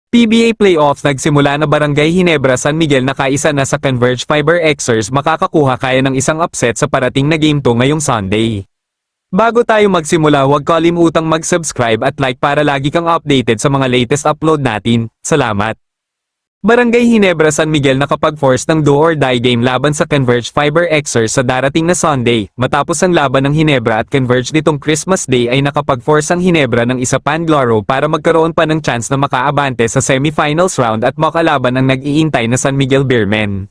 PBA Playoffs nagsimula na Barangay Ginebra San Miguel nakaisa na sa Converge Fiber Xers makakakuha kaya ng isang upset sa parating na Game 2 ngayong Sunday. Bago tayo magsimula huwag kalimutang mag-subscribe at like para lagi kang updated sa mga latest upload natin. Salamat! Barangay Ginebra San Miguel nakapag-force ng do or die game laban sa Converge Fiber Xers sa darating na Sunday. Matapos ang laban ng Ginebra at Converge nitong Christmas Day ay nakapag-force ang Ginebra ng isa pang laro para magkaroon pa ng chance na makaabante sa semifinals round at makalaban ang nag-iintay na San Miguel Beermen.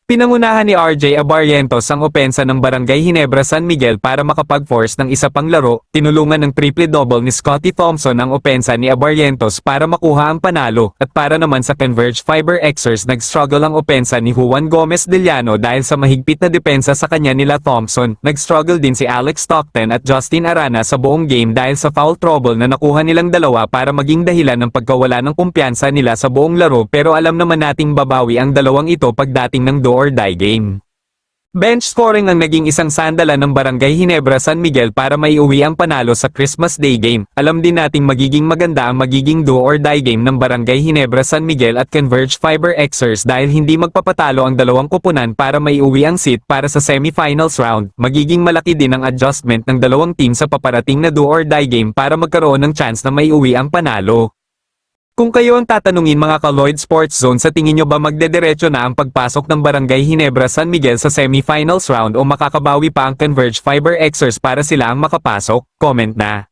Pinangunahan ni RJ Abarrientos ang opensa ng Barangay Ginebra San Miguel para makapag-force ng isa pang laro, tinulungan ng triple-double ni Scotty Thompson ang opensa ni Abarrientos para makuha ang panalo, at para naman sa Converge Fiber Xers nag-struggle ang opensa ni Juan Gomez Deliano dahil sa mahigpit na depensa sa kanya nila Thompson, nag-struggle din si Alex Stockton at Justin Arana sa buong game dahil sa foul trouble na nakuha nilang dalawa para maging dahilan ng pagkawala ng kumpiyansa nila sa buong laro pero alam naman nating babawi ang dalawang ito pagdating ng do or die game. Bench scoring ang naging isang sandalan ng Barangay Ginebra San Miguel para maiuwi ang panalo sa Christmas Day game. Alam din nating magiging maganda ang magiging do or die game ng Barangay Ginebra San Miguel at Converge Fiber Xers dahil hindi magpapatalo ang dalawang koponan para maiuwi ang seat para sa semifinals round. Magiging malaki din ang adjustment ng dalawang team sa paparating na do or die game para magkaroon ng chance na maiuwi ang panalo. Kung kayo ang tatanungin mga ka-Lloyd Sports Zone sa tingin nyo ba magdediretso na ang pagpasok ng Barangay Ginebra San Miguel sa semifinals round o makakabawi pa ang Converge Fiber Xers para sila ang makapasok? Comment na.